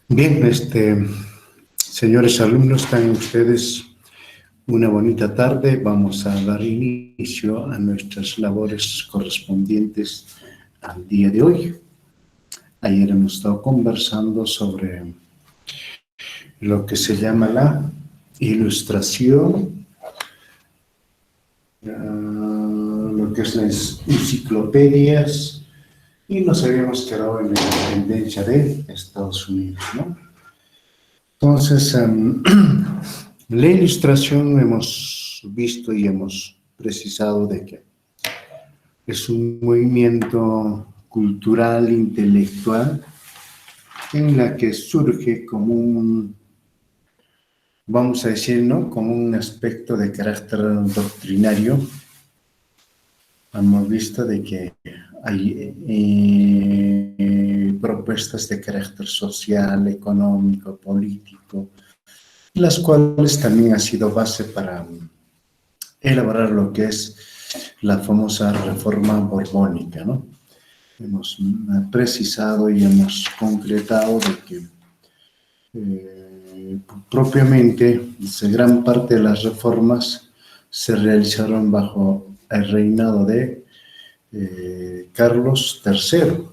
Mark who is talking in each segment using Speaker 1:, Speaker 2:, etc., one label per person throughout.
Speaker 1: Bien, señores alumnos, tengan ustedes una bonita tarde. Vamos a dar inicio a nuestras labores correspondientes al día de hoy. Ayer hemos estado conversando sobre lo que se llama la ilustración, lo que es las enciclopedias, y nos habíamos quedado en la independencia de Estados Unidos, ¿no? Entonces, la ilustración hemos visto y hemos precisado de que es un movimiento cultural, intelectual, en la que surge como vamos a decir, ¿no? Como un aspecto de carácter doctrinario. Hemos visto de que hay propuestas de carácter social, económico, político, las cuales también ha sido base para elaborar lo que es la famosa reforma borbónica, ¿no? Hemos precisado y hemos concretado de que propiamente gran parte de las reformas se realizaron bajo el reinado de Carlos III,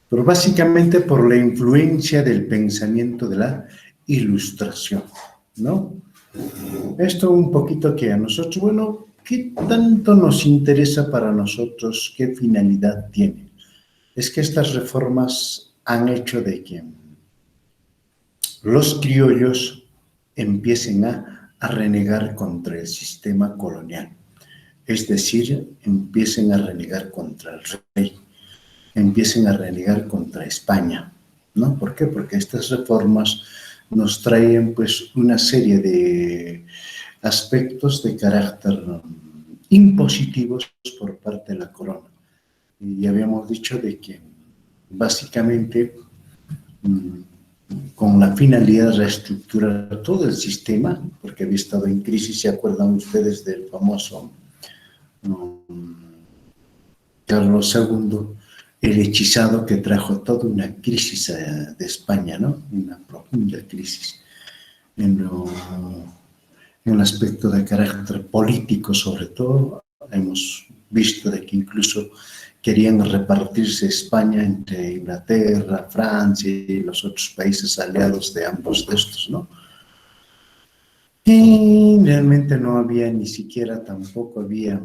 Speaker 1: pero básicamente por la influencia del pensamiento de la Ilustración, ¿no? Esto un poquito que a nosotros, bueno, ¿qué tanto nos interesa para nosotros? ¿Qué finalidad tiene? Es que estas reformas han hecho de que los criollos empiecen a renegar contra el sistema colonial. Es decir, empiecen a renegar contra el rey, empiecen a renegar contra España, ¿no? ¿Por qué? Porque estas reformas nos traen pues una serie de aspectos de carácter impositivos por parte de la corona. Y habíamos dicho de que básicamente con la finalidad de reestructurar todo el sistema, porque había estado en crisis, ¿se acuerdan ustedes del famoso Carlos II, el hechizado, que trajo toda una crisis de España, ¿no? Una profunda crisis en el aspecto de carácter político, sobre todo. Hemos visto de que incluso querían repartirse España entre Inglaterra, Francia y los otros países aliados de ambos de estos, ¿no? Y realmente no había ni siquiera, tampoco había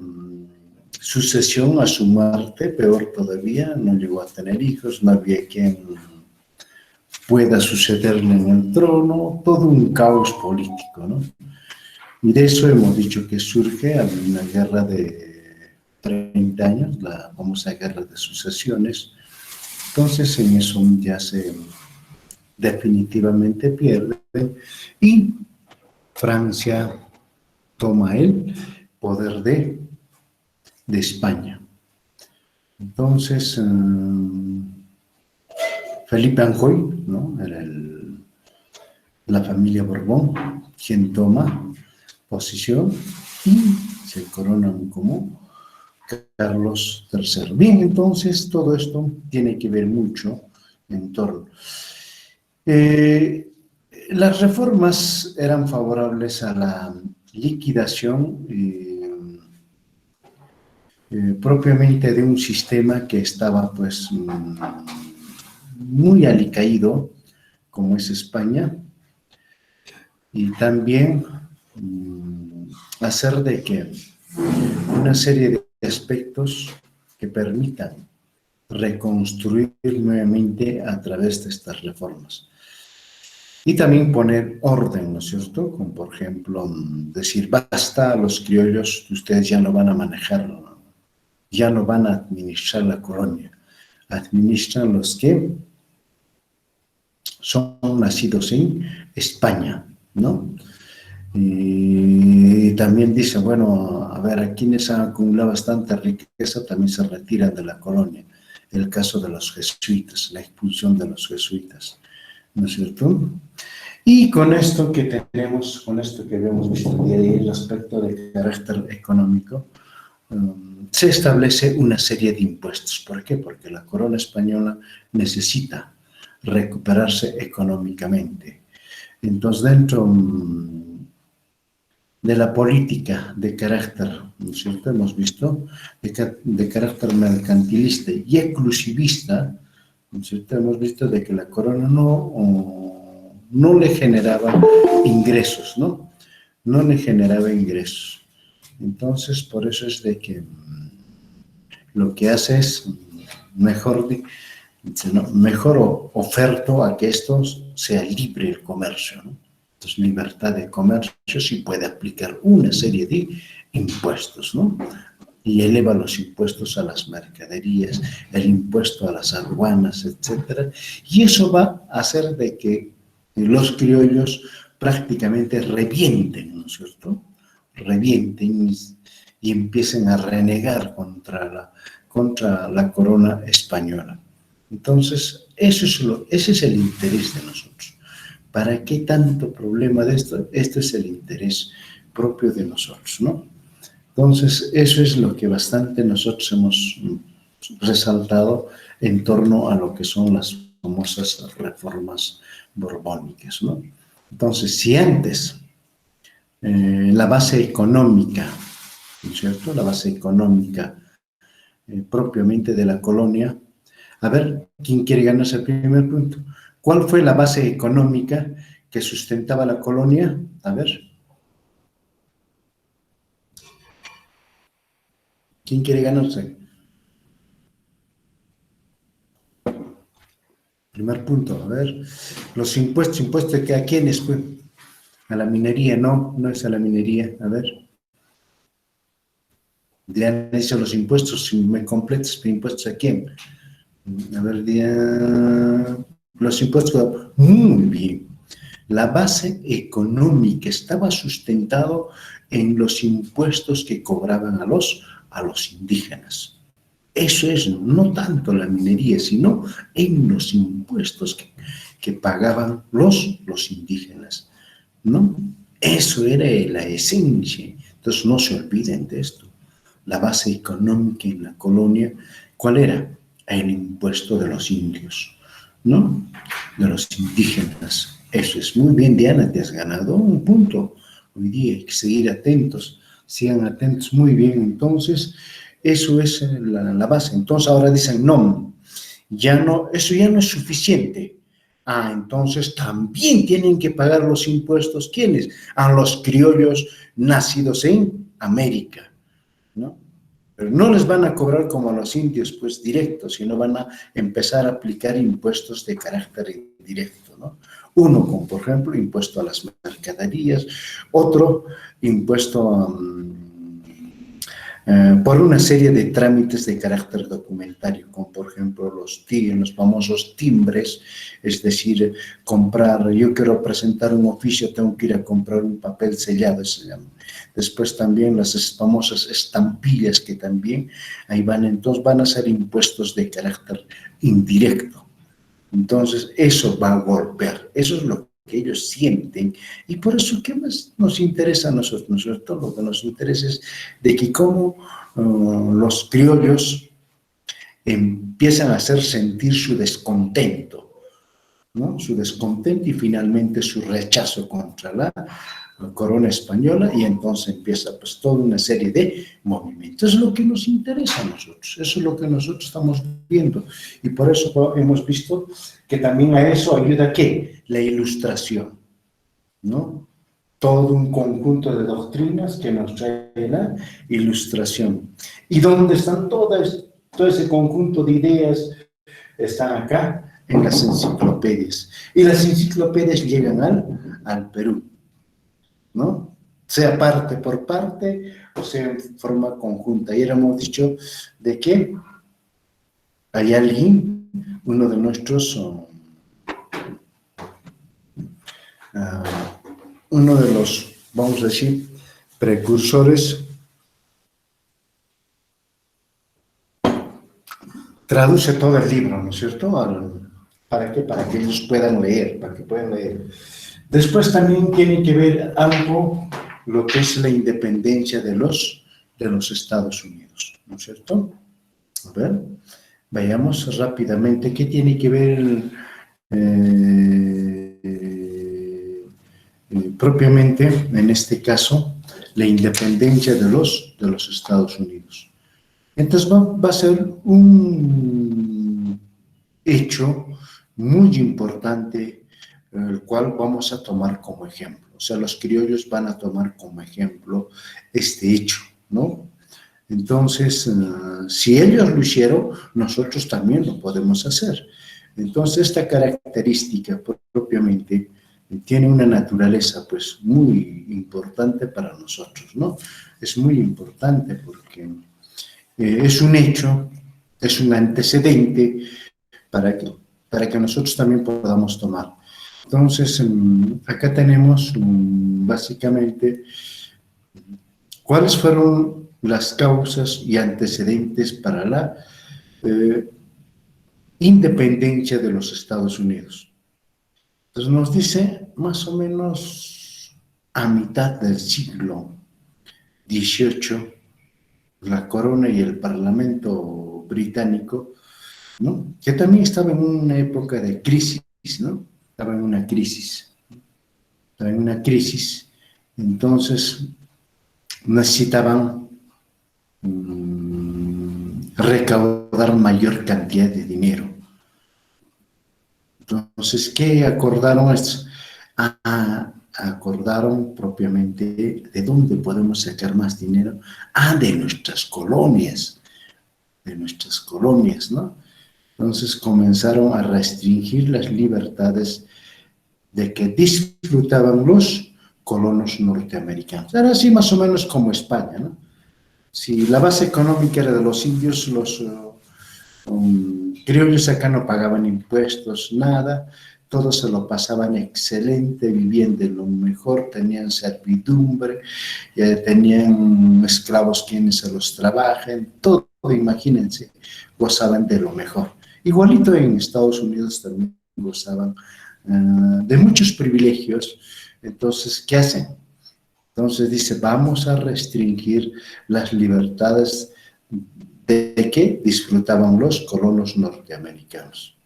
Speaker 1: sucesión a su muerte, peor todavía, no llegó a tener hijos, no había quien pueda sucederle en el trono, todo un caos político, ¿no? Y de eso hemos dicho que surge una guerra de 30 años, la famosa guerra de sucesiones. Entonces en eso ya se definitivamente pierde y Francia toma el poder de España. Entonces Felipe Anjou, ¿no? Era la familia Borbón quien toma posición y se coronan como Carlos III. Bien, entonces todo esto tiene que ver mucho en torno. Las reformas eran favorables a la liquidación propiamente de un sistema que estaba pues muy alicaído, como es España, y también hacer de que una serie de aspectos que permitan reconstruir nuevamente a través de estas reformas. Y también poner orden, ¿no es cierto? Como por ejemplo, decir, basta, los criollos, ustedes ya no van a manejar, ya no van a administrar la colonia, administran los que son nacidos en España, ¿no? Y también dice, bueno, a ver, a quienes han acumulado bastante riqueza también se retiran de la colonia. El caso de los jesuitas, la expulsión de los jesuitas, ¿no es cierto? Y con esto que tenemos, con esto que habíamos visto el día de hoy, el aspecto de carácter económico, se establece una serie de impuestos. ¿Por qué? Porque la corona española necesita recuperarse económicamente. Entonces, dentro de la política de carácter, ¿no es cierto?, hemos visto, de carácter mercantilista y exclusivista, ¿no es cierto?, hemos visto de que la corona no le generaba ingresos, ¿no? No le generaba ingresos. Entonces, por eso es de que lo que hace es mejor oferto a que esto sea libre el comercio, ¿no? Entonces, libertad de comercio sí puede aplicar una serie de impuestos, ¿no? Y eleva los impuestos a las mercaderías, el impuesto a las aduanas, etcétera. Y eso va a hacer de que los criollos prácticamente revienten, ¿no es cierto? Revienten y empiecen a renegar contra la corona española. Entonces, ese es el interés de nosotros. ¿Para qué tanto problema de esto? Este es el interés propio de nosotros, ¿no? Entonces, eso es lo que bastante nosotros hemos resaltado en torno a lo que son las famosas reformas borbónicas, ¿no? Entonces, si antes la base económica, ¿no es cierto?, la base económica propiamente de la colonia. A ver, ¿quién quiere ganarse el primer punto? ¿Cuál fue la base económica que sustentaba la colonia? A ver. ¿Quién quiere ganarse? Primer punto, a ver. Los impuestos que a quiénes fue. A la minería, no es a la minería, a ver. Le han hecho los impuestos, si me completas, ¿impuestos a quién? A ver, los impuestos, muy bien. La base económica estaba sustentado en los impuestos que cobraban a los indígenas. Eso es, no tanto la minería, sino en los impuestos que pagaban los indígenas, ¿no? Eso era la esencia. Entonces, no se olviden de esto. La base económica en la colonia, ¿cuál era? El impuesto de los indios, ¿no? De los indígenas. Eso es muy bien, Diana, te has ganado un punto. Hoy día hay que seguir atentos, sigan atentos, muy bien. Entonces, eso es la base. Entonces, ahora dicen, no, eso ya no es suficiente. Entonces también tienen que pagar los impuestos, ¿quiénes? A los criollos nacidos en América, ¿no? Pero no les van a cobrar como a los indios, pues directos, sino van a empezar a aplicar impuestos de carácter indirecto, ¿no? Uno, como por ejemplo, impuesto a las mercaderías, otro, impuesto por una serie de trámites de carácter documentario, como por ejemplo los famosos timbres, es decir, yo quiero presentar un oficio, tengo que ir a comprar un papel sellado, se llama. Después también las famosas estampillas que también ahí entonces van a ser impuestos de carácter indirecto. Entonces eso va a golpear, eso es lo que ellos sienten, y por eso, ¿qué más nos interesa a nosotros? Nosotros lo que nos interesa es de que cómo los criollos empiezan a hacer sentir su descontento, ¿no? Su descontento y finalmente su rechazo contra la corona española, y entonces empieza pues toda una serie de movimientos. Eso es lo que nos interesa a nosotros, eso es lo que nosotros estamos viendo, y por eso hemos visto que también a eso ayuda, ¿qué? La ilustración, ¿no? Todo un conjunto de doctrinas que nos trae la ilustración. ¿Y dónde están todo ese conjunto de ideas? Están acá en las enciclopedias. Y las enciclopedias llegan al Perú, ¿no? Sea parte por parte o sea en forma conjunta. Ayer hemos dicho de que hay alguien, uno de nuestros, uno de los, vamos a decir, precursores, traduce todo el libro, ¿no es cierto? ¿Para qué? Para que ellos puedan leer, para que puedan leer. Después también tiene que ver algo lo que es la independencia de los Estados Unidos, ¿no es cierto? A ver, vayamos rápidamente. ¿Qué tiene que ver propiamente, en este caso, la independencia de los Estados Unidos. Entonces va a ser un hecho muy importante, el cual vamos a tomar como ejemplo. O sea, los criollos van a tomar como ejemplo este hecho, ¿no? Entonces, si ellos lo hicieron, nosotros también lo podemos hacer. Entonces, esta característica propiamente tiene una naturaleza pues muy importante para nosotros, ¿no? Es muy importante porque es un hecho, es un antecedente para para que nosotros también podamos tomar. Entonces, acá tenemos básicamente cuáles fueron las causas y antecedentes para la eh, independencia de los Estados Unidos. Entonces nos dice más o menos a mitad del siglo XVIII, la corona y el parlamento británico, ¿no? Que también estaba en una época de crisis, ¿no? Estaba en una crisis, estaba en una crisis, entonces necesitaban recaudar mayor cantidad de dinero. Entonces, ¿qué acordaron? Acordaron propiamente de dónde podemos sacar más dinero. De nuestras colonias, ¿no? Entonces comenzaron a restringir las libertades de que disfrutaban los colonos norteamericanos. Era así más o menos como España, ¿no? Si la base económica era de los indios, los criollos acá no pagaban impuestos, nada, todos se lo pasaban excelente, vivían de lo mejor, tenían servidumbre, tenían esclavos quienes se los trabajan, todo, imagínense, gozaban de lo mejor. Igualito en Estados Unidos también gozaban de muchos privilegios. Entonces, ¿qué hacen? Entonces dice, vamos a restringir las libertades de que disfrutaban los colonos norteamericanos.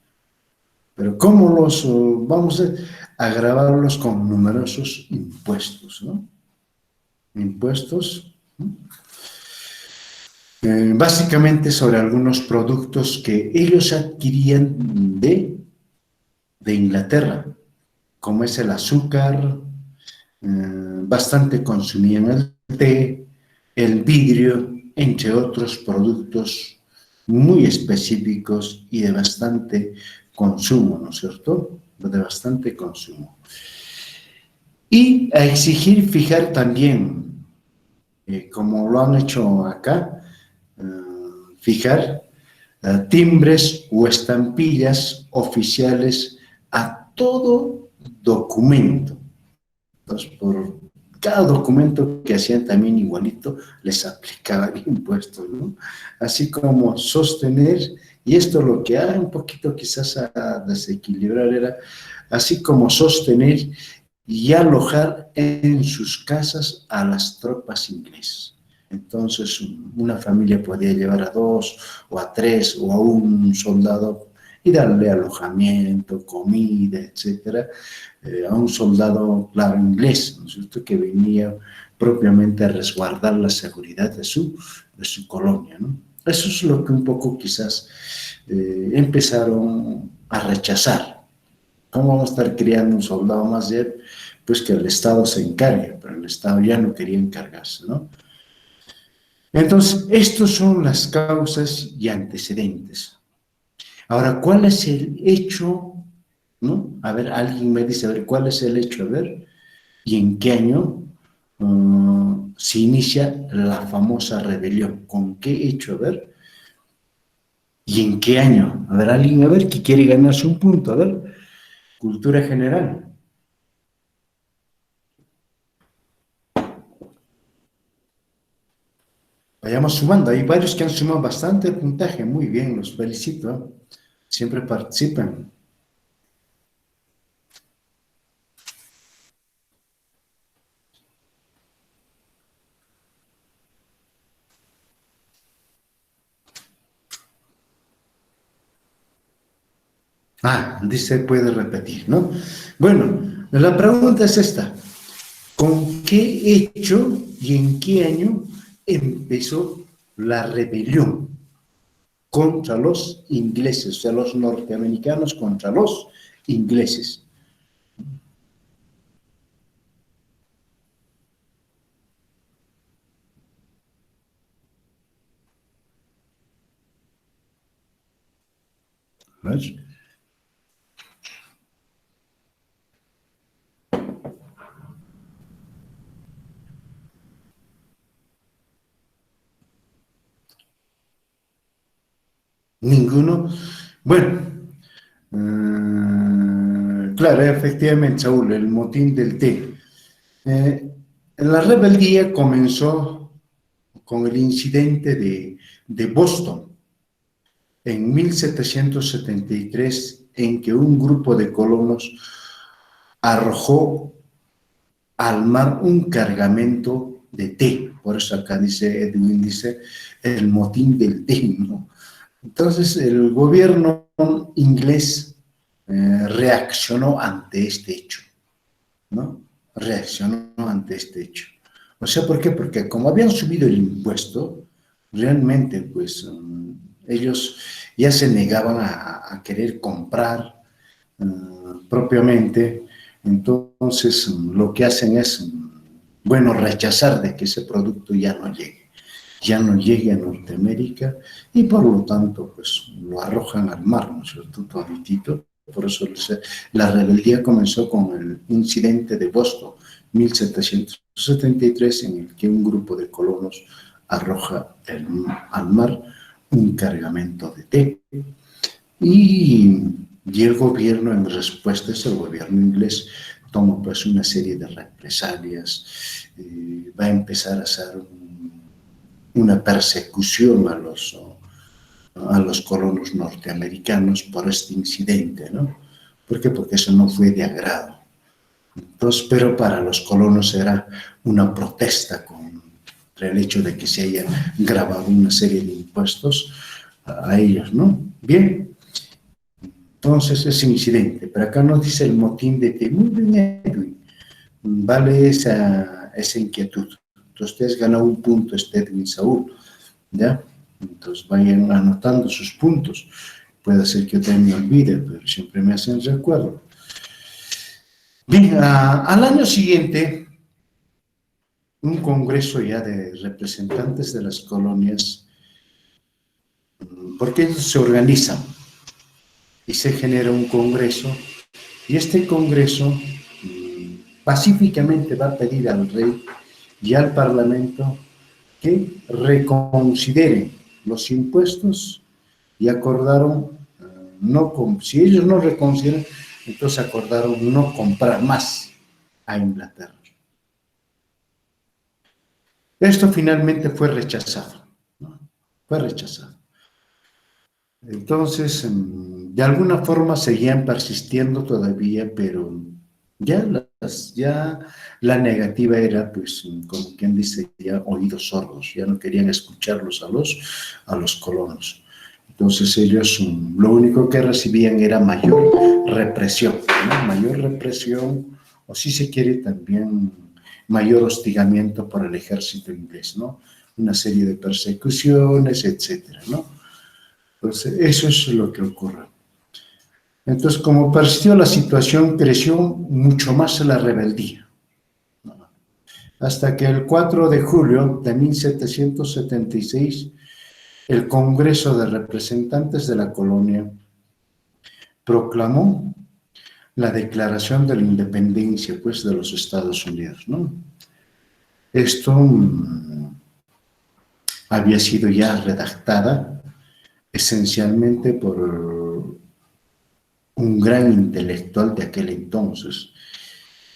Speaker 1: Pero ¿cómo los vamos a agravarlos con numerosos impuestos, ¿no? Impuestos, ¿no? Básicamente sobre algunos productos que ellos adquirían de Inglaterra, como es el azúcar, bastante consumían el té, el vidrio, entre otros productos muy específicos y de bastante consumo, ¿no es cierto? De bastante consumo. Y a exigir fijar también, como lo han hecho acá, eh, fijar timbres o estampillas oficiales a todo documento. Entonces, por cada documento que hacían también igualito, les aplicaban impuestos, ¿no? Así como sostener, y esto lo que ha un poquito quizás a desequilibrar era, así como sostener y alojar en sus casas a las tropas inglesas. Entonces, una familia podía llevar a dos o a tres o a un soldado y darle alojamiento, comida, etcétera, a un soldado, claro, inglés, ¿no es cierto?, que venía propiamente a resguardar la seguridad de su colonia, ¿no? Eso es lo que un poco quizás empezaron a rechazar. ¿Cómo vamos a estar criando un soldado más de él? Pues que el Estado se encargue, pero el Estado ya no quería encargarse, ¿no? Entonces, estas son las causas y antecedentes. Ahora, ¿cuál es el hecho? ¿No? A ver, alguien me dice, a ver, ¿cuál es el hecho? A ver, ¿y en qué año se inicia la famosa rebelión? ¿Con qué hecho? A ver, ¿y en qué año? A ver, alguien, a ver, que quiere ganarse un punto, a ver, cultura general. Vayamos sumando, hay varios que han sumado bastante puntaje, muy bien, los felicito, ¿eh? Siempre participan. Dice, puede repetir, ¿no? Bueno, la pregunta es esta. ¿Con qué hecho y en qué año empezó la rebelión contra los ingleses, o sea, los norteamericanos contra los ingleses? ¿Ves? Ninguno. Bueno, claro, efectivamente, Saúl, el motín del té. Eh, la rebeldía comenzó con el incidente de Boston en 1773, en que un grupo de colonos arrojó al mar un cargamento de té. Por eso acá dice Edwin, dice el motín del té, ¿no? Entonces el gobierno inglés reaccionó ante este hecho, ¿no? Reaccionó ante este hecho. O sea, ¿por qué? Porque como habían subido el impuesto, realmente, pues, ellos ya se negaban a querer comprar propiamente. Entonces, lo que hacen es, bueno, rechazar de que ese producto ya no llegue a Norteamérica y por lo tanto, pues, lo arrojan al mar, ¿no es cierto? Toditito. Por eso la rebeldía comenzó con el incidente de Boston, 1773, en el que un grupo de colonos arroja al mar un cargamento de té. Y, y el gobierno, en respuesta a eso, el gobierno inglés toma pues una serie de represalias, va a empezar a hacer una persecución a los colonos norteamericanos por este incidente, ¿no? ¿Por qué? Porque eso no fue de agrado. Entonces, pero para los colonos era una protesta contra el hecho de que se haya grabado una serie de impuestos a ellos, ¿no? Bien, entonces ese incidente, pero acá nos dice el motín de té. Muy bien, Edwin, vale esa inquietud. Entonces, ustedes ganado un punto, Edwin Saúl, ¿ya? Entonces vayan anotando sus puntos. Puede ser que yo también me olvide, pero siempre me hacen recuerdo. Bien, al año siguiente, un congreso ya de representantes de las colonias, porque ellos se organizan y se genera un congreso, y este congreso pacíficamente va a pedir al rey y al parlamento que reconsideren los impuestos y acordaron si ellos no reconsideran, entonces acordaron no comprar más a Inglaterra. Esto finalmente fue rechazado, ¿no? Fue rechazado. Entonces, de alguna forma seguían persistiendo todavía, pero ya la negativa era, pues, como quien dice, ya oídos sordos, ya no querían escucharlos a los colonos. Entonces ellos lo único que recibían era mayor represión, ¿no? Mayor represión, o si se quiere también mayor hostigamiento por el ejército inglés, ¿no? Una serie de persecuciones, etcétera, ¿no? Entonces, eso es lo que ocurre. Entonces, como persistió la situación, creció mucho más la rebeldía, ¿no? Hasta que el 4 de julio de 1776, el Congreso de Representantes de la Colonia proclamó la Declaración de la Independencia, pues, de los Estados Unidos, ¿no? Esto había sido ya redactada esencialmente por un gran intelectual de aquel entonces,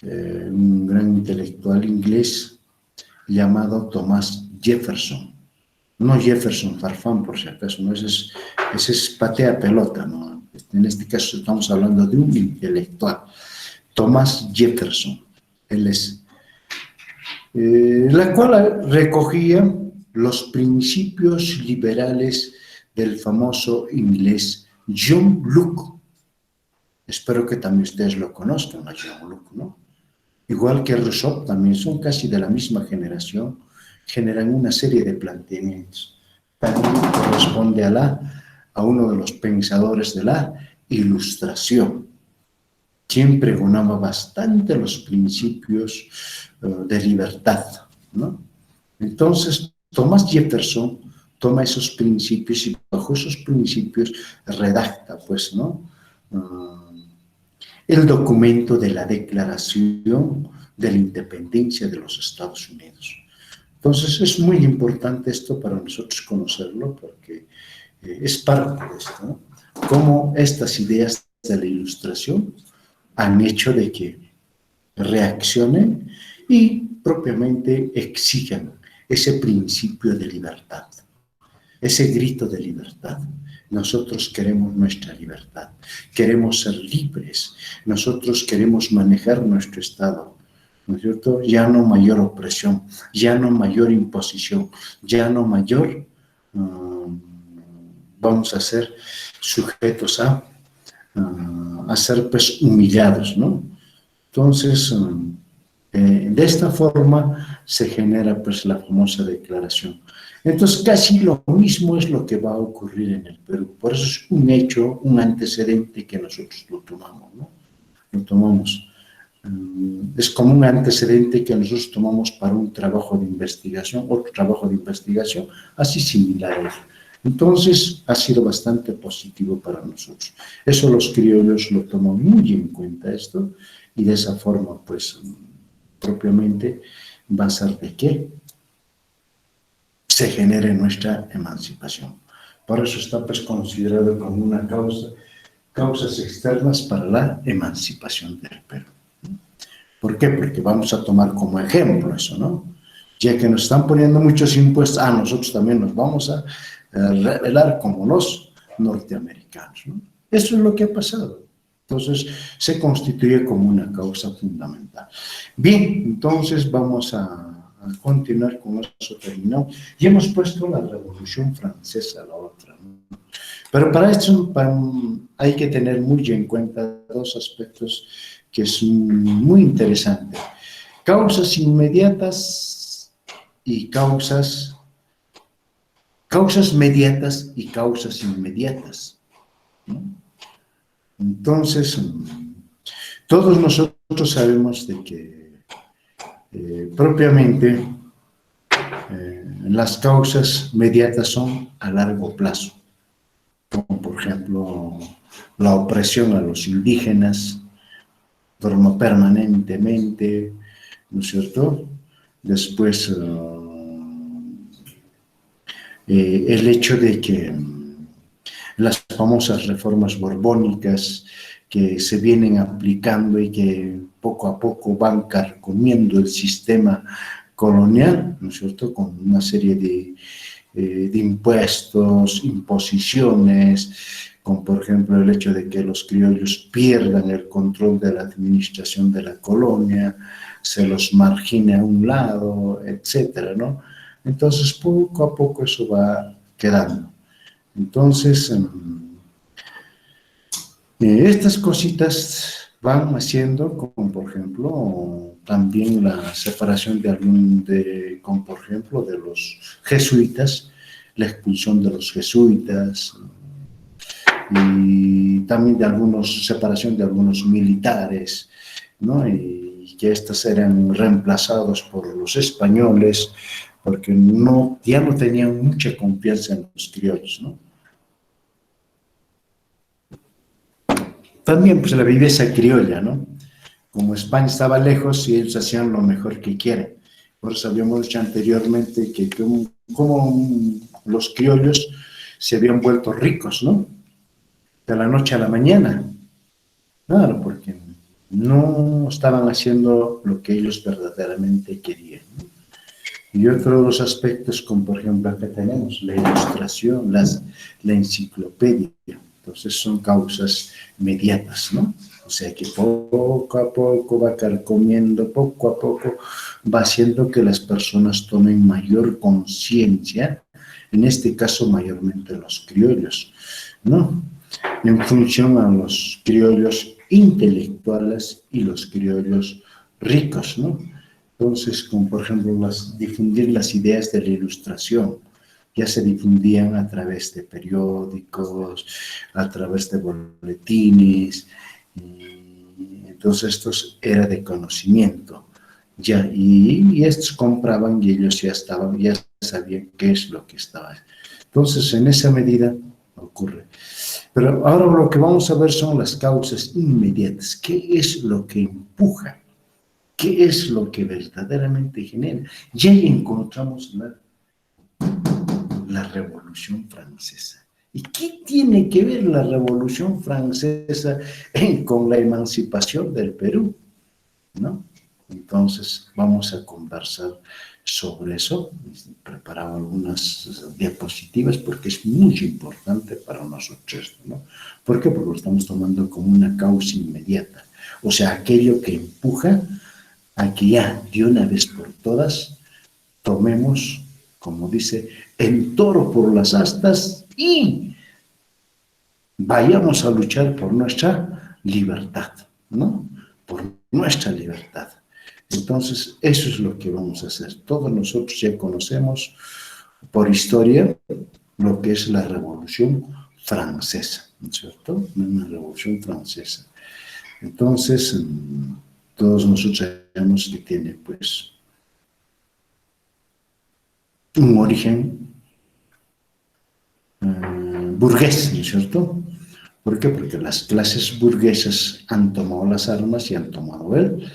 Speaker 1: un gran intelectual inglés llamado Thomas Jefferson. No Jefferson Farfán, por si acaso, no, ese es patea pelota, ¿no? En este caso estamos hablando de un intelectual, Thomas Jefferson. Él es, la cual recogía los principios liberales del famoso inglés John Locke. Espero que también ustedes lo conozcan, a Jean-Luc, ¿no? Igual que Rousseau, también son casi de la misma generación, generan una serie de planteamientos. También corresponde a uno de los pensadores de la Ilustración, quien pregonaba bastante los principios de libertad, ¿no? Entonces, Thomas Jefferson toma esos principios y bajo esos principios redacta, pues, ¿no? El documento de la Declaración de la Independencia de los Estados Unidos. Entonces, es muy importante esto para nosotros conocerlo porque es parte de esto, ¿no? Cómo estas ideas de la Ilustración han hecho de que reaccionen y propiamente exijan ese principio de libertad, ese grito de libertad. Nosotros queremos nuestra libertad, queremos ser libres, nosotros queremos manejar nuestro Estado, ¿no es cierto? Ya no mayor opresión, ya no mayor imposición, ya no mayor vamos a ser sujetos a ser pues humillados, ¿no? Entonces, de esta forma se genera pues la famosa declaración. Entonces, casi lo mismo es lo que va a ocurrir en el Perú. Por eso es un hecho, un antecedente que nosotros lo tomamos, ¿no? Lo tomamos. Es como un antecedente que nosotros tomamos para un trabajo de investigación, otro trabajo de investigación, así similar a eso. Entonces, ha sido bastante positivo para nosotros. Eso los criollos lo toman muy en cuenta esto, y de esa forma, pues, propiamente va a ser de que se genere nuestra emancipación. Por eso está, pues, considerado como una causas externas para la emancipación del Perú. ¿Por qué? Porque vamos a tomar como ejemplo eso, ¿no? Ya que nos están poniendo muchos impuestos, nosotros también nos vamos a revelar como los norteamericanos, ¿no? Eso es lo que ha pasado. Entonces, se constituye como una causa fundamental. Bien, entonces vamos a continuar con eso terminado. Y hemos puesto la Revolución Francesa, la otra, ¿no? Pero para esto hay que tener muy en cuenta dos aspectos que es muy interesante. Causas inmediatas y causas mediatas y causas inmediatas, ¿no? Entonces, todos nosotros sabemos de que propiamente las causas mediatas son a largo plazo, como por ejemplo la opresión a los indígenas, forma permanentemente, ¿no es cierto? Después, el hecho de que las famosas reformas borbónicas que se vienen aplicando y que poco a poco van carcomiendo el sistema colonial, ¿no es cierto?, con una serie de impuestos, imposiciones, como por ejemplo el hecho de que los criollos pierdan el control de la administración de la colonia, se los margine a un lado, etcétera, ¿no? Entonces, poco a poco eso va quedando. Entonces, estas cositas van haciendo, como por ejemplo, también la separación como por ejemplo, de los jesuitas, la expulsión de los jesuitas, y también separación de algunos militares, ¿no? Y que estos eran reemplazados por los españoles, porque ya no tenían mucha confianza en los criollos, ¿no? También pues la viveza criolla, ¿no? Como España estaba lejos y ellos hacían lo mejor que quieren. Por eso habíamos dicho anteriormente que como los criollos se habían vuelto ricos, ¿no? De la noche a la mañana. Claro, porque no estaban haciendo lo que ellos verdaderamente querían, ¿no? Y otro de los aspectos, como por ejemplo acá tenemos la ilustración, la enciclopedia. Entonces son causas mediatas, ¿no? O sea que poco a poco va carcomiendo, poco a poco va haciendo que las personas tomen mayor conciencia, en este caso mayormente los criollos, ¿no? En función a los criollos intelectuales y los criollos ricos, ¿no? Entonces, como por ejemplo, difundir las ideas de la Ilustración, ya se difundían a través de periódicos, a través de boletines, y entonces estos era de conocimiento, ya, y estos compraban y ellos ya sabían qué es lo que estaba. Entonces, en esa medida ocurre. Pero ahora lo que vamos a ver son las causas inmediatas. ¿Qué es lo que empuja? ¿Qué es lo que verdaderamente genera? Ya encontramos la Revolución Francesa. ¿Y qué tiene que ver la Revolución Francesa con la emancipación del Perú? ¿No? Entonces, vamos a conversar sobre eso. He preparado algunas diapositivas porque es muy importante para nosotros, ¿no? ¿Por qué? Porque lo estamos tomando como una causa inmediata. O sea, aquello que empuja a que ya de una vez por todas tomemos, como dice, el toro por las astas y vayamos a luchar por nuestra libertad, ¿no? Por nuestra libertad. Entonces, eso es lo que vamos a hacer. Todos nosotros ya conocemos por historia lo que es la Revolución Francesa, ¿no es cierto? Una Revolución Francesa. Entonces, todos nosotros sabemos que tiene, pues, un origen burgués, ¿no es cierto? ¿Por qué? Porque las clases burguesas han tomado las armas y han tomado el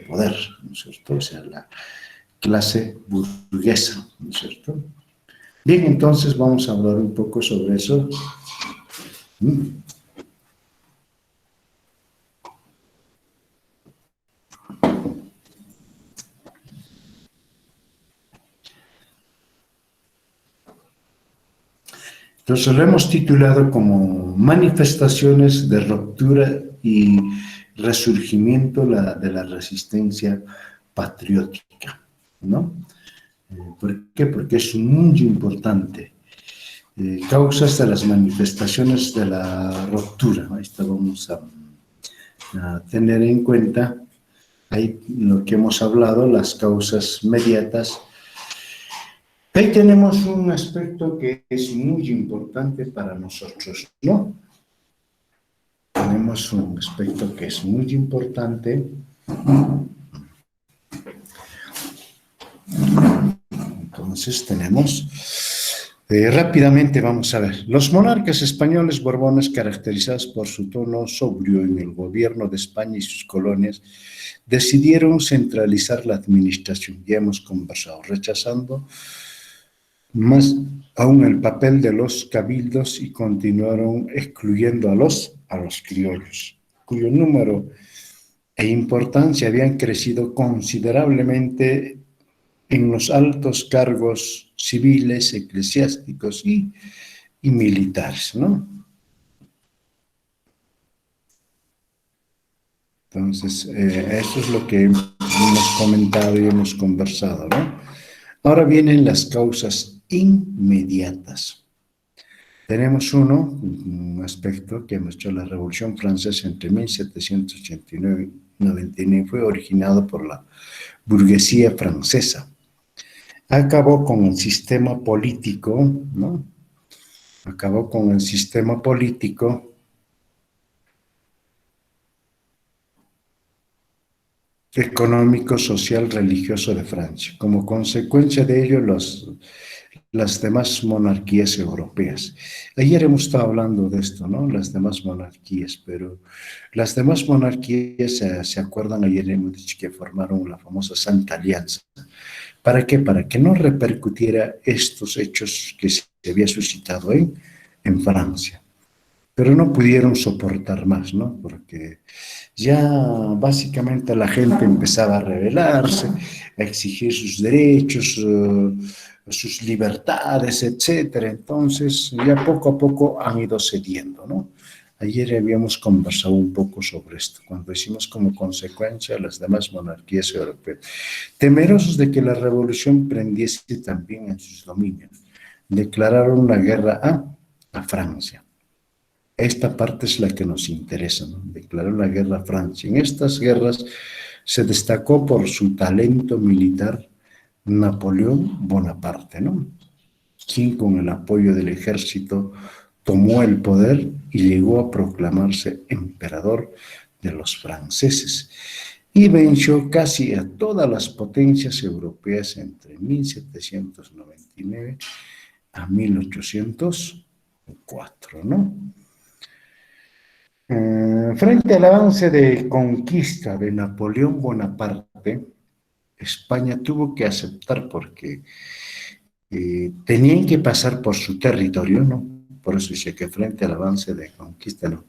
Speaker 1: poder, ¿no es cierto? O sea, la clase burguesa, ¿no es cierto? Bien, entonces vamos a hablar un poco sobre eso. Entonces lo hemos titulado como Manifestaciones de ruptura y resurgimiento de la resistencia patriótica, ¿no? ¿Por qué? Porque es muy importante. Causas de las manifestaciones de la ruptura. Esto vamos a tener en cuenta. Ahí lo que hemos hablado, las causas mediatas. Ahí tenemos un aspecto que es muy importante para nosotros, ¿no? Tenemos un aspecto que es muy importante. Entonces tenemos, rápidamente vamos a ver, los monarcas españoles borbones caracterizados por su tono sobrio en el gobierno de España y sus colonias, decidieron centralizar la administración, ya hemos conversado, rechazando más aún el papel de los cabildos y continuaron excluyendo a los criollos, cuyo número e importancia habían crecido considerablemente en los altos cargos civiles, eclesiásticos y militares, ¿no? Entonces, eso es lo que hemos comentado y hemos conversado, ¿no? Ahora vienen las causas inmediatas. Tenemos un aspecto que hemos hecho la Revolución Francesa entre 1789 y 99 fue originado por la burguesía francesa. Acabó con el sistema político, ¿no? Acabó con el sistema político económico, social, religioso de Francia. Como consecuencia de ello, las demás monarquías europeas. Ayer hemos estado hablando de esto, ¿no? Las demás monarquías, pero las demás monarquías, se acuerdan, ayer hemos dicho que formaron la famosa Santa Alianza. ¿Para qué? Para que no repercutiera estos hechos que se había suscitado en Francia. Pero no pudieron soportar más, ¿no? Porque ya básicamente la gente empezaba a rebelarse, a exigir sus derechos, sus libertades, etcétera. Entonces, ya poco a poco han ido cediendo, ¿no? Ayer habíamos conversado un poco sobre esto, cuando hicimos como consecuencia las demás monarquías europeas, temerosos de que la revolución prendiese también en sus dominios, declararon la guerra a Francia. esta parte es la que nos interesa, ¿no? Declaró la guerra a Francia. En estas guerras se destacó por su talento militar Napoleón Bonaparte, ¿no? Quien con el apoyo del ejército tomó el poder y llegó a proclamarse emperador de los franceses y venció casi a todas las potencias europeas entre 1799 a 1804, ¿no? Frente al avance de conquista de Napoleón Bonaparte, España tuvo que aceptar porque tenían que pasar por su territorio, ¿no? Por eso dice que frente al avance de conquista, ¿no?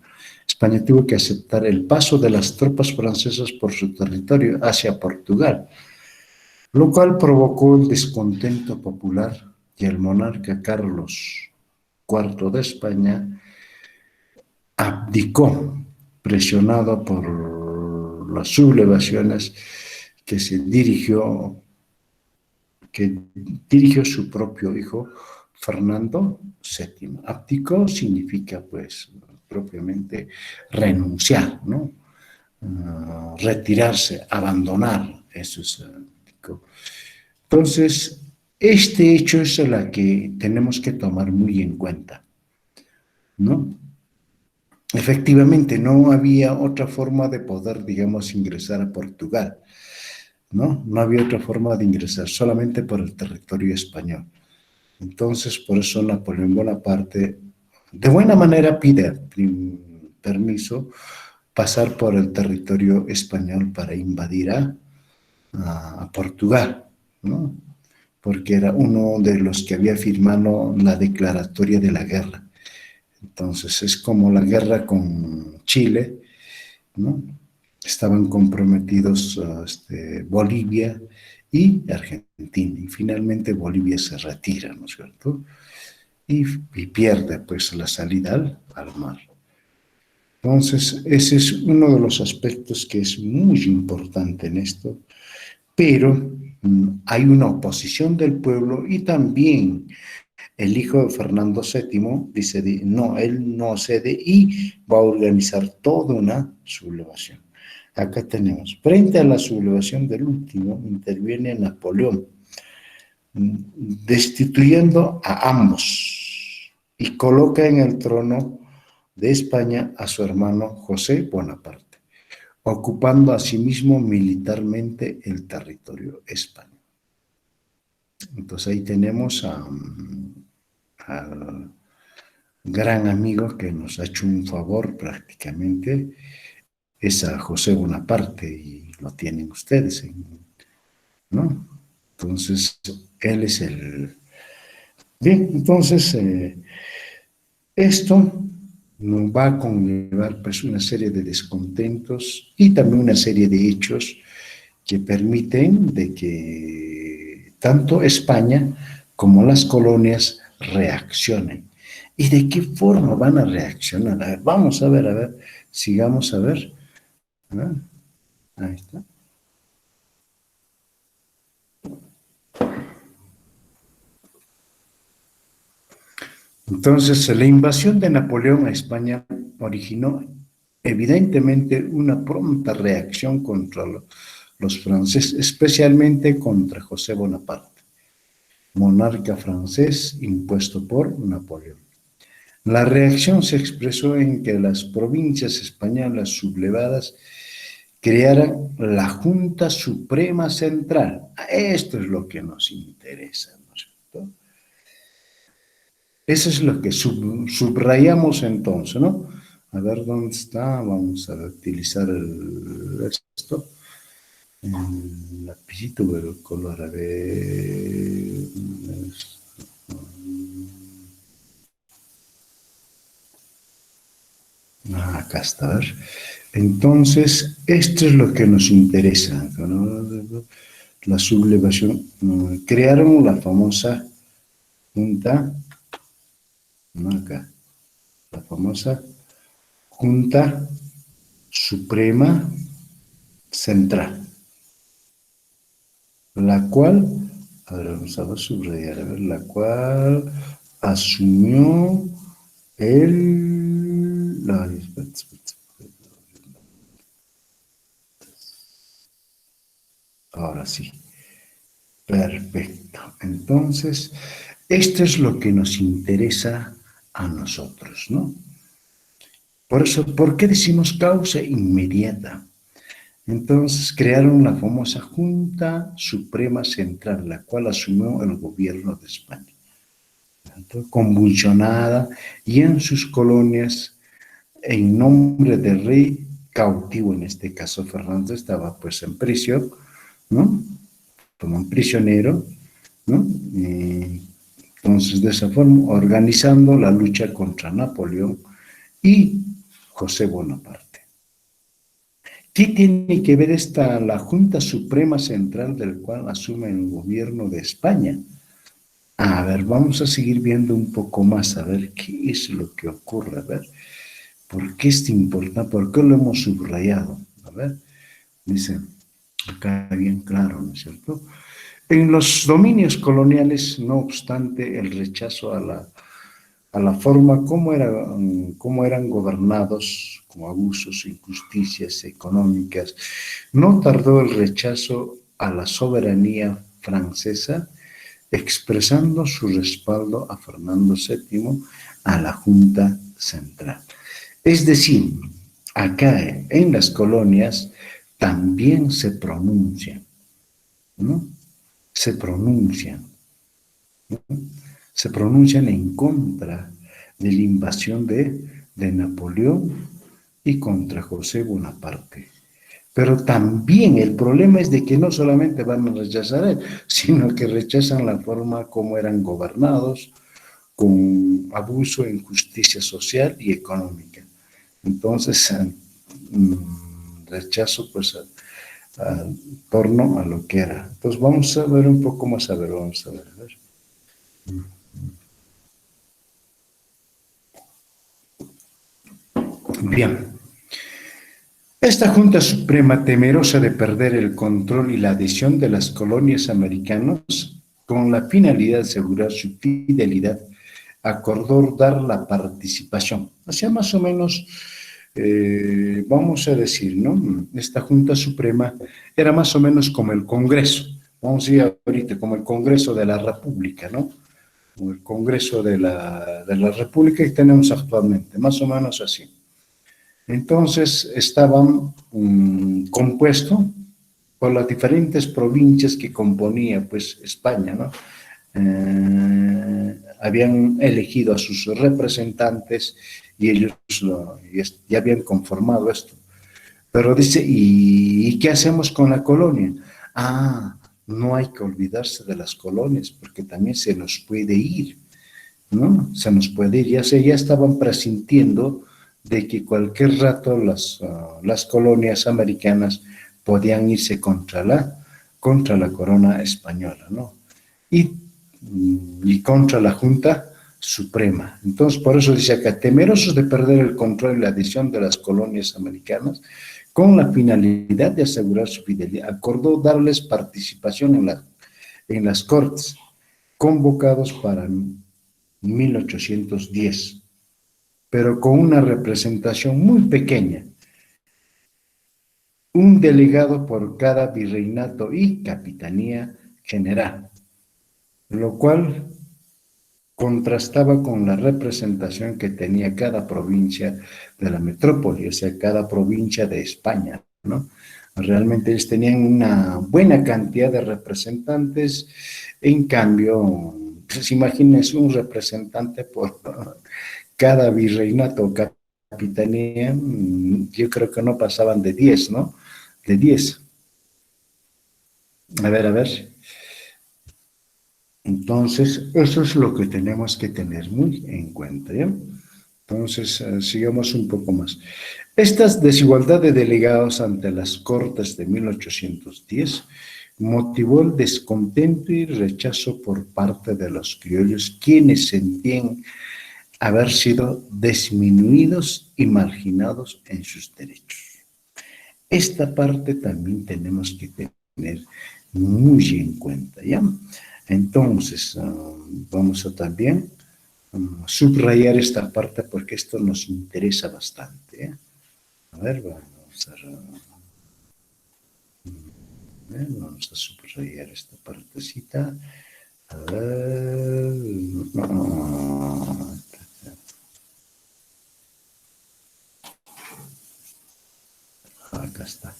Speaker 1: España tuvo que aceptar el paso de las tropas francesas por su territorio hacia Portugal, lo cual provocó el descontento popular y el monarca Carlos IV de España abdicó, presionado por las sublevaciones que dirigió su propio hijo Fernando VII. Abdicó significa, pues, propiamente renunciar, ¿no? Retirarse, abandonar, eso es abdicó. Entonces, este hecho es el que tenemos que tomar muy en cuenta, ¿no? Efectivamente, no había otra forma de poder, digamos, ingresar a Portugal, ¿no? No había otra forma de ingresar, solamente por el territorio español. Entonces, por eso Napoleón Bonaparte, de buena manera, pide permiso pasar por el territorio español para invadir a Portugal, ¿no? Porque era uno de los que había firmado la declaratoria de la guerra. Entonces, es como la guerra con Chile, ¿no? Estaban comprometidos Bolivia y Argentina, y finalmente Bolivia se retira, ¿no es cierto? Y pierde, pues, la salida al mar. Entonces, ese es uno de los aspectos que es muy importante en esto, pero hay una oposición del pueblo y también el hijo de Fernando VII dice, no, él no cede y va a organizar toda una sublevación. Acá tenemos, frente a la sublevación del último, interviene Napoleón, destituyendo a ambos y coloca en el trono de España a su hermano José Bonaparte, ocupando asimismo militarmente el territorio español. Entonces ahí tenemos al gran amigo que nos ha hecho un favor prácticamente, es a José Bonaparte, y lo tienen ustedes, ¿no? Entonces, él es el... Bien, entonces, esto nos va a conllevar, pues, una serie de descontentos y también una serie de hechos que permiten de que tanto España como las colonias reaccionen. ¿Y de qué forma van a reaccionar? A ver, vamos a ver, sigamos a ver. ¿Ah? Ahí está. Entonces, la invasión de Napoleón a España originó evidentemente una pronta reacción contra los franceses, especialmente contra José Bonaparte, monarca francés impuesto por Napoleón. La reacción se expresó en que las provincias españolas sublevadas crearan la Junta Suprema Central. Esto es lo que nos interesa, ¿no es cierto? Eso es lo que subrayamos entonces, ¿no? A ver dónde está, vamos a utilizar esto, el lapicito del color, a ver, acá está, a ver. Entonces, esto es lo que nos interesa, ¿no? La sublevación. Crearon la famosa Junta, ¿no? Acá, la famosa Junta Suprema Central, la cual, a ver, vamos a subrayar, a ver, la cual asumió el ahora sí. Perfecto. Entonces, esto es lo que nos interesa a nosotros, ¿no? Por eso, ¿por qué decimos causa inmediata? Entonces crearon la famosa Junta Suprema Central, la cual asumió el gobierno de España, convulsionada y en sus colonias, en nombre del rey cautivo, en este caso Fernando estaba pues en prisión, ¿no? Como un prisionero, ¿no? Entonces, de esa forma, organizando la lucha contra Napoleón y José Bonaparte. ¿Qué tiene que ver la Junta Suprema Central del cual asume el gobierno de España? A ver, vamos a seguir viendo un poco más, a ver qué es lo que ocurre, a ver, ¿por qué es importante? ¿Por qué lo hemos subrayado? A ver, dice, acá bien claro, ¿no es cierto? En los dominios coloniales, no obstante el rechazo a la forma como eran gobernados, con abusos, injusticias económicas, no tardó el rechazo a la soberanía francesa, expresando su respaldo a Fernando VII, a la Junta Central. Es decir, acá en las colonias también se pronuncian, ¿no? Se pronuncian, ¿no? Se pronuncian en contra de la invasión de Napoleón y contra José Bonaparte. Pero también el problema es de que no solamente van a rechazar él, sino que rechazan la forma como eran gobernados, con abuso, injusticia social y económica. Entonces, rechazo pues a torno a lo que era. Entonces vamos a ver un poco más, a ver, vamos a ver. A ver. Bien. Esta Junta Suprema, temerosa de perder el control y la adhesión de las colonias americanas, con la finalidad de asegurar su fidelidad, acordó dar la participación. O sea, más o menos, vamos a decir, ¿no? Esta Junta Suprema era más o menos como el Congreso, vamos a decir ahorita, como el Congreso de la República, ¿no? Como el Congreso de la República que tenemos actualmente, más o menos así. Entonces estaban compuestos por las diferentes provincias que componía pues España, ¿no? Habían elegido a sus representantes y ellos ya habían conformado esto. Pero dice, ¿y qué hacemos con la colonia? Ah, no hay que olvidarse de las colonias porque también se nos puede ir, ¿no? Se nos puede ir, ya estaban presintiendo de que cualquier rato las colonias americanas podían irse contra la corona española, ¿no? Y contra la Junta Suprema. Entonces, por eso dice acá, temerosos de perder el control y la adhesión de las colonias americanas, con la finalidad de asegurar su fidelidad, acordó darles participación en las cortes, convocados para 1810, pero con una representación muy pequeña, un delegado por cada virreinato y capitanía general, lo cual contrastaba con la representación que tenía cada provincia de la metrópoli, o sea, cada provincia de España, ¿no? Realmente ellos tenían una buena cantidad de representantes, en cambio, pues imagínense un representante por cada virreinato o capitanía, yo creo que no pasaban de 10, ¿no? De 10. A ver. Entonces, eso es lo que tenemos que tener muy en cuenta, ¿ya? Entonces, sigamos un poco más. Esta desigualdad de delegados ante las Cortes de 1810 motivó el descontento y rechazo por parte de los criollos, quienes sentían haber sido disminuidos y marginados en sus derechos. Esta parte también tenemos que tener muy en cuenta, ¿ya? Entonces, vamos a también subrayar esta parte porque esto nos interesa bastante, ¿eh? A ver, vamos a Vamos a subrayar esta partecita. A ver. No. Acá está.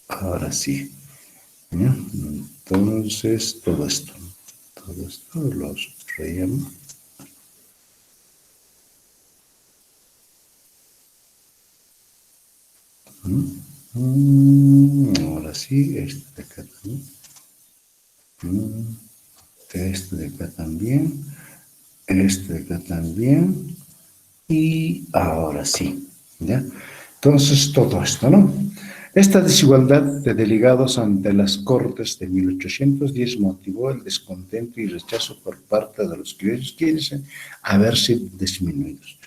Speaker 1: Ahora sí. Entonces, todo esto lo subrayamos. Ahora sí, este de acá también. Este de acá también. Este de acá también. Y ahora sí, ¿ya? Entonces, todo esto, ¿no? Esta desigualdad de delegados ante las Cortes de 1810 motivó el descontento y rechazo por parte de los criollos que quieren haberse disminuidos.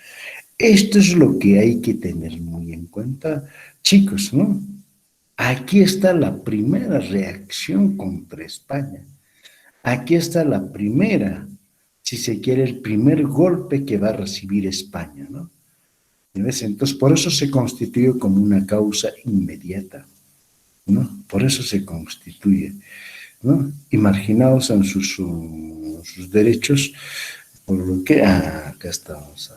Speaker 1: Esto es lo que hay que tener muy en cuenta, chicos, ¿no? Aquí está la primera reacción contra España. Aquí está la primera, si se quiere, el primer golpe que va a recibir España, ¿no? ¿Ves? Entonces, por eso se constituye como una causa inmediata, ¿no? Por eso se constituye, ¿no? Y marginados en sus derechos, por lo que, acá estamos,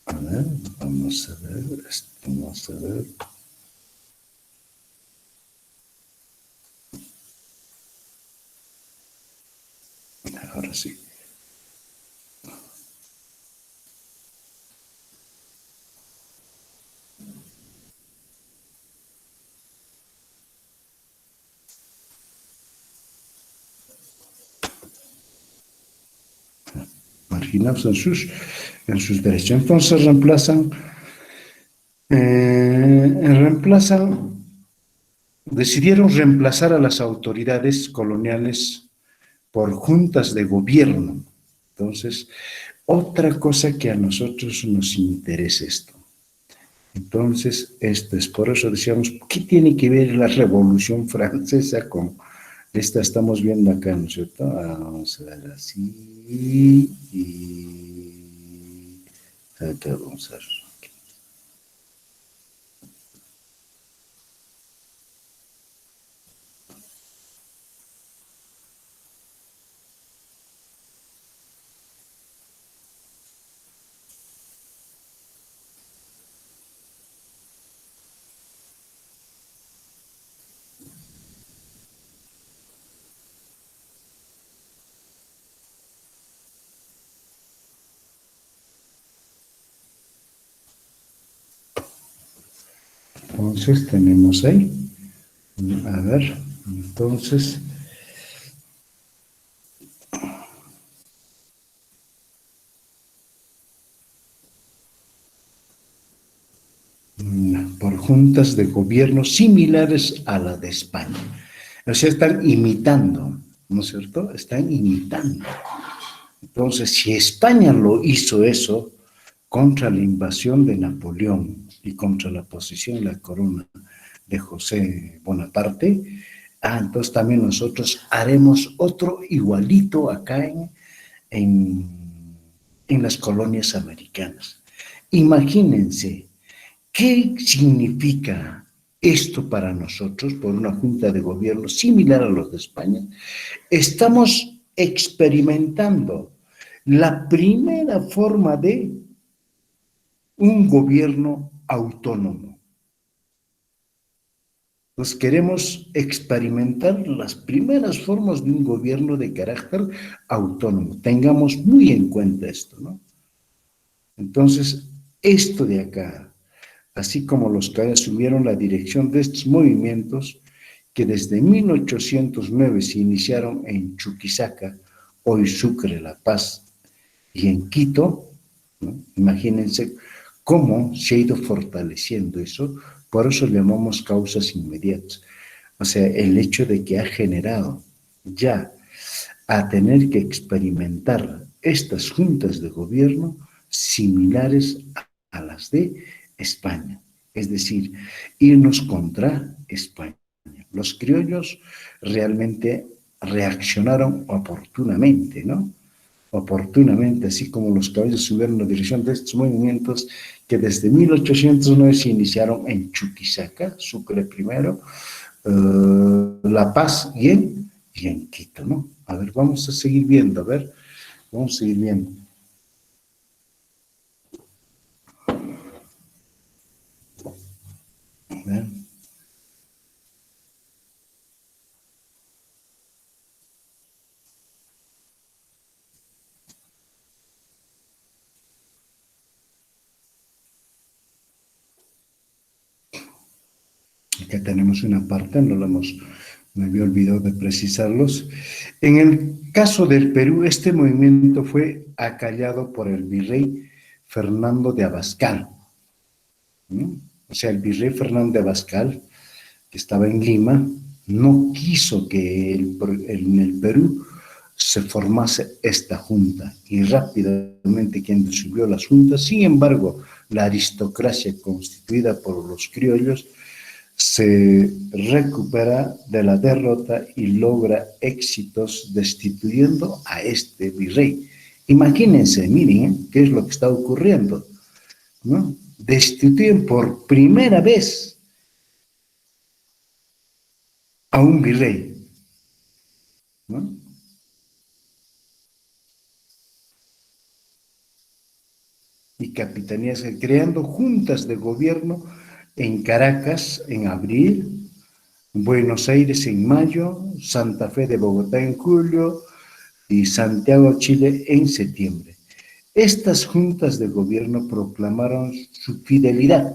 Speaker 1: a ver, vamos a ver, ahora sí. Marginados en sus derechos. Entonces decidieron reemplazar a las autoridades coloniales por juntas de gobierno. Entonces, otra cosa que a nosotros nos interesa esto. Entonces, esto es por eso decíamos, ¿qué tiene que ver la Revolución Francesa con esta? Estamos viendo acá, ¿no es cierto? Vamos a ver así y acá vamos a ver. Entonces, tenemos ahí. A ver, entonces, por juntas de gobierno similares a la de España. O sea, están imitando, ¿no es cierto? Están imitando. Entonces, si España lo hizo eso contra la invasión de Napoleón y contra la posición de la corona de José Bonaparte, entonces también nosotros haremos otro igualito acá en, en las colonias americanas. Imagínense, ¿qué significa esto para nosotros por una junta de gobierno similar a los de España? Estamos experimentando la primera forma de un gobierno autónomo. Pues queremos experimentar las primeras formas de un gobierno de carácter autónomo. Tengamos muy en cuenta esto, ¿no? Entonces, esto de acá, así como los que asumieron la dirección de estos movimientos, que desde 1809 se iniciaron en Chuquisaca, hoy Sucre, La Paz, y en Quito, ¿no? Imagínense cómo se ha ido fortaleciendo eso, por eso llamamos causas inmediatas. O sea, el hecho de que ha generado ya a tener que experimentar estas juntas de gobierno similares a las de España, es decir, irnos contra España. Los criollos realmente reaccionaron oportunamente, ¿no? oportunamente, así como los caballos subieron la dirección de estos movimientos que desde 1809 se iniciaron en Chuquisaca, Sucre primero, La Paz y en Quito, ¿no? A ver, vamos a seguir viendo, a ver, vamos a seguir viendo. A ver. Acá tenemos una parte, me había olvidado de precisarlos. En el caso del Perú, este movimiento fue acallado por el virrey Fernando de Abascal, ¿no? O sea, el virrey Fernando de Abascal, que estaba en Lima, no quiso que en el Perú se formase esta junta y rápidamente quien disolvió las juntas. Sin embargo, la aristocracia constituida por los criollos se recupera de la derrota y logra éxitos destituyendo a este virrey. Imagínense, miren, qué es lo que está ocurriendo, ¿no? Destituyen por primera vez a un virrey, ¿no? Y capitanías, creando juntas de gobierno en Caracas en abril, Buenos Aires en mayo, Santa Fe de Bogotá en julio y Santiago, Chile en septiembre. Estas juntas de gobierno proclamaron su fidelidad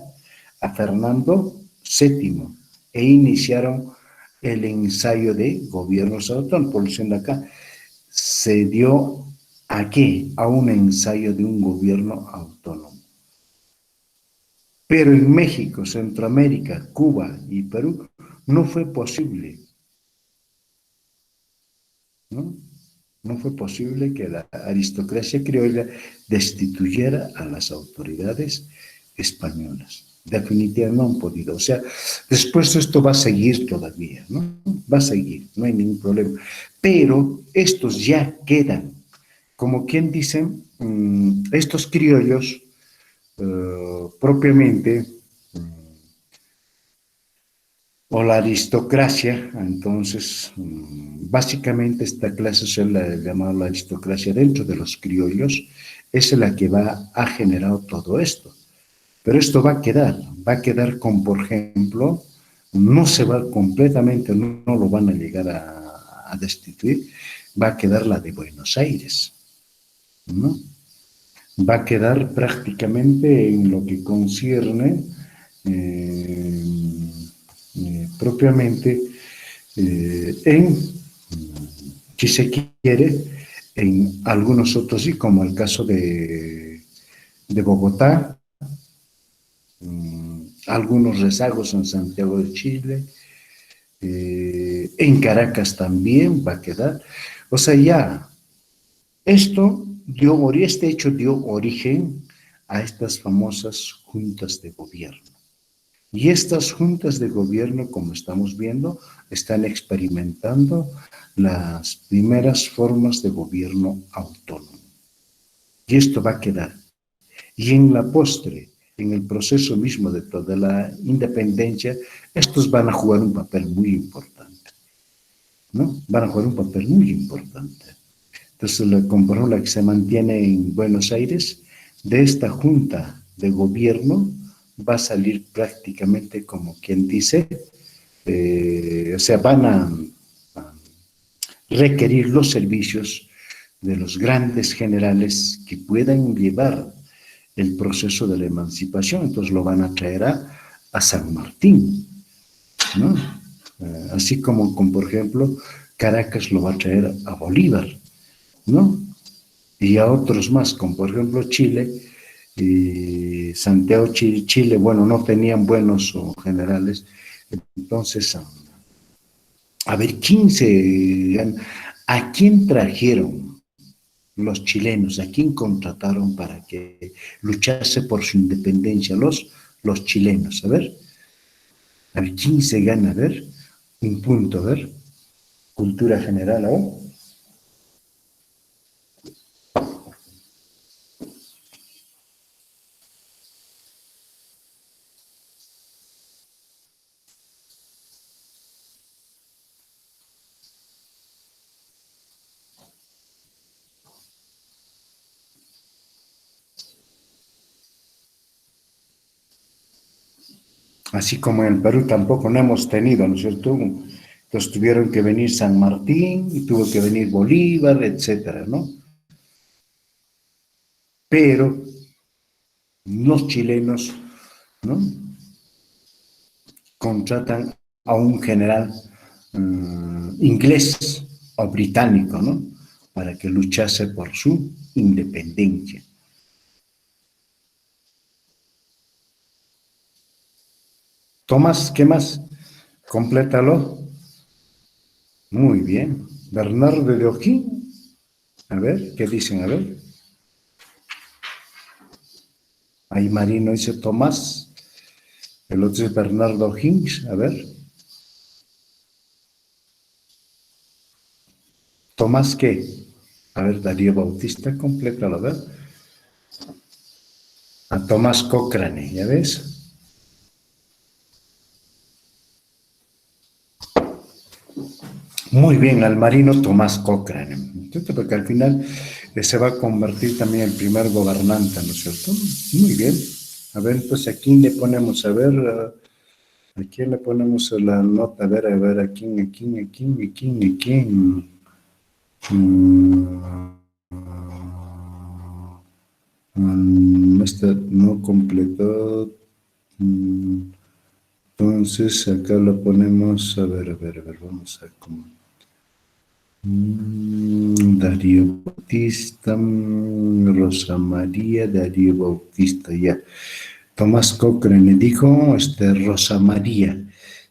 Speaker 1: a Fernando VII e iniciaron el ensayo de gobiernos autónomos. Por diciendo acá, se dio a qué? A un ensayo de un gobierno autónomo. Pero en México, Centroamérica, Cuba y Perú no fue posible, ¿no? No fue posible que la aristocracia criolla destituyera a las autoridades españolas. Definitivamente no han podido. O sea, después esto va a seguir todavía, ¿no? Va a seguir, no hay ningún problema. Pero estos ya quedan, como quien dice, estos criollos propiamente, o la aristocracia, entonces, básicamente esta clase se la llamada la aristocracia dentro de los criollos, es la que ha generado todo esto. Pero esto va a quedar con, por ejemplo, no se va completamente, no lo van a llegar a destituir, va a quedar la de Buenos Aires, ¿no? Va a quedar prácticamente en lo que concierne eh, propiamente en, si se quiere, en algunos otros sí, como el caso de Bogotá, algunos rezagos en Santiago de Chile, en Caracas también va a quedar. O sea, ya, este hecho dio origen a estas famosas juntas de gobierno. Y estas juntas de gobierno, como estamos viendo, están experimentando las primeras formas de gobierno autónomo. Y esto va a quedar. Y en la postre, en el proceso mismo de toda la independencia, estos van a jugar un papel muy importante, ¿no? Van a jugar un papel muy importante. Entonces, la que se mantiene en Buenos Aires, de esta junta de gobierno, va a salir prácticamente como quien dice, o sea, van a requerir los servicios de los grandes generales que puedan llevar el proceso de la emancipación. Entonces lo van a traer a San Martín, ¿no? Así como, por ejemplo, Caracas lo va a traer a Bolívar, ¿no? Y a otros más, como por ejemplo Chile, y Santiago, Chile, bueno, no tenían buenos generales, entonces, a ver, ¿a quién trajeron los chilenos? ¿A quién contrataron para que luchase por su independencia? Los chilenos, a ver, ¿quién se gana? A ver, un punto, a ver, cultura general, ¿oh? Así como en el Perú tampoco no hemos tenido, ¿no es cierto? Entonces tuvieron que venir San Martín, y tuvo que venir Bolívar, etcétera, ¿no? Pero los chilenos, ¿no? Contratan a un general inglés o británico, ¿no? Para que luchase por su independencia. Tomás, ¿qué más? Complétalo. Muy bien. Bernardo de O'Higgins. A ver, ¿qué dicen? A ver. Ahí Marino dice Tomás. El otro es Bernardo O'Higgins. A ver. ¿Tomás qué? A ver, Darío Bautista, complétalo, a ver. A Tomás Cochrane, ¿ya ves? Muy bien, al marino Tomás Cochrane. Entonces, porque al final se va a convertir también en el primer gobernante, ¿no es cierto? Muy bien. A ver, entonces, ¿a quién le ponemos? A ver, ¿a quién le ponemos la nota? A ver, ¿a quién, a quién, a quién, a quién, a quién? Esta no completó. Entonces, acá lo ponemos, a ver, vamos a ver cómo. Darío Bautista, Rosa María, Darío Bautista, ya. Tomás Cochrane dijo, Rosa María.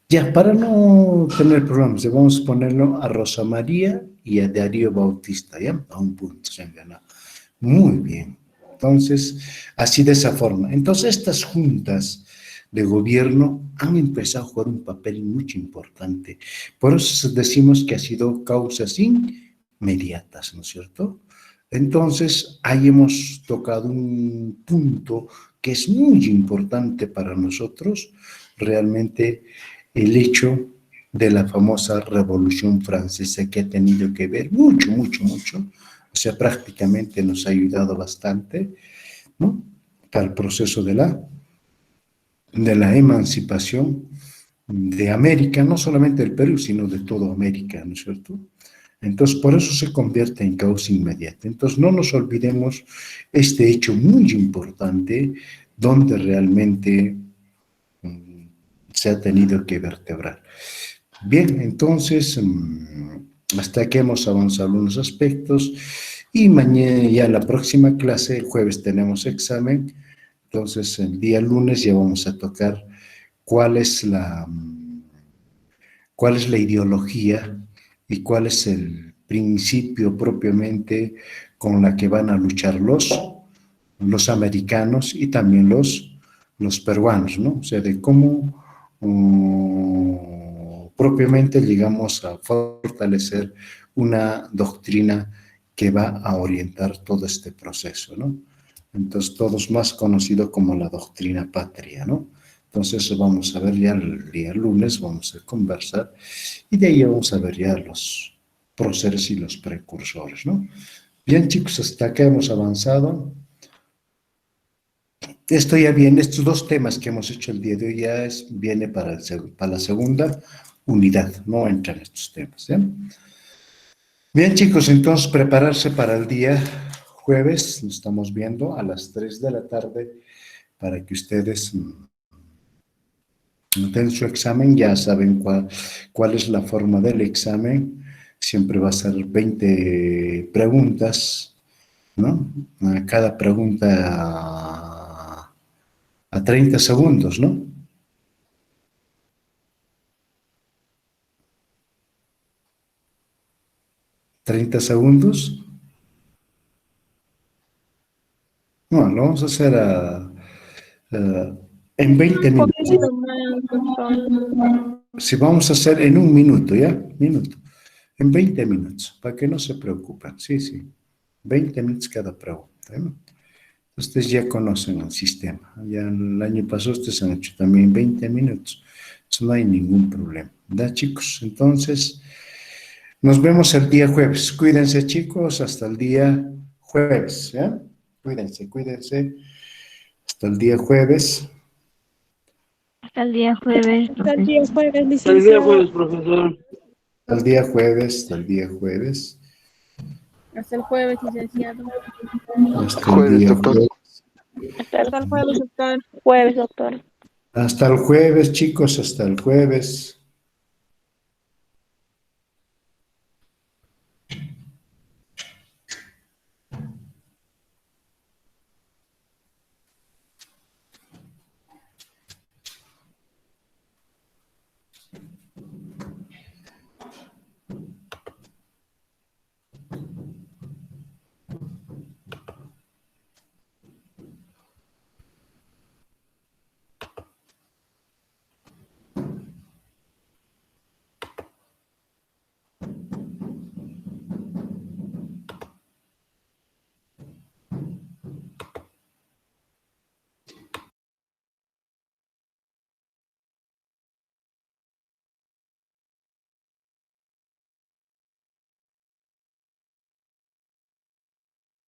Speaker 1: Ya, para no tener problemas, vamos a ponerlo a Rosa María y a Darío Bautista, ¿ya? A un punto se han ganado. Muy bien. Entonces, así de esa forma. Entonces, estas juntas de gobierno han empezado a jugar un papel mucho importante. Por eso decimos que ha sido causas inmediatas, ¿no es cierto? Entonces, ahí hemos tocado un punto que es muy importante para nosotros, realmente el hecho de la famosa Revolución Francesa, que ha tenido que ver mucho, mucho, mucho, o sea, prácticamente nos ha ayudado bastante, ¿no? Para el proceso de la emancipación de América, no solamente del Perú, sino de toda América, ¿no es cierto? Entonces, por eso se convierte en causa inmediata. Entonces, no nos olvidemos este hecho muy importante donde realmente se ha tenido que vertebrar. Bien, entonces, hasta aquí hemos avanzado algunos aspectos y mañana ya la próxima clase, el jueves tenemos examen, entonces el día lunes ya vamos a tocar cuál es cuál es la ideología y cuál es el principio propiamente con la que van a luchar los americanos y también los peruanos, ¿no? O sea, de cómo propiamente llegamos a fortalecer una doctrina que va a orientar todo este proceso, ¿no? Entonces, todos más conocido como la doctrina patria, ¿no? Entonces, eso vamos a ver ya el día lunes, vamos a conversar y de ahí vamos a ver ya los próceres y los precursores, ¿no? Bien, chicos, hasta acá hemos avanzado. Esto ya viene, estos dos temas que hemos hecho el día de hoy ya viene para la segunda unidad, no entran estos temas. ¿Ya? Bien, chicos, entonces prepararse para el día jueves, nos estamos viendo a las 3 de la tarde para que ustedes den su examen, ya saben cuál es la forma del examen, siempre va a ser 20 preguntas, ¿no? Cada pregunta a 30 segundos, ¿no? 30 segundos. No, lo vamos a hacer en 20
Speaker 2: Un
Speaker 1: minutos.
Speaker 2: poquito más, doctor.
Speaker 1: Si vamos a hacer en un minuto, ¿ya? Minuto. En 20 minutos, para que no se preocupen. Sí, sí. 20 minutos cada pregunta, ¿no? Ustedes ya conocen el sistema. Ya el año pasado ustedes han hecho también 20 minutos. Eso no hay ningún problema. ¿Da, chicos? Entonces, nos vemos el día jueves. Cuídense, chicos, hasta el día jueves, ¿ya? Cuídense, cuídense. Hasta el día jueves.
Speaker 2: Hasta el día jueves,
Speaker 3: Hasta el día jueves,
Speaker 4: El día
Speaker 3: licenciado.
Speaker 4: jueves, profesor.
Speaker 1: Al día jueves, hasta el día jueves,
Speaker 3: Hasta el jueves, licenciado.
Speaker 1: hasta el
Speaker 5: Jueves,
Speaker 1: día
Speaker 5: doctor.
Speaker 1: jueves.
Speaker 3: Hasta el jueves, doctor.
Speaker 2: jueves, doctor.
Speaker 1: Hasta el jueves, chicos, hasta el jueves.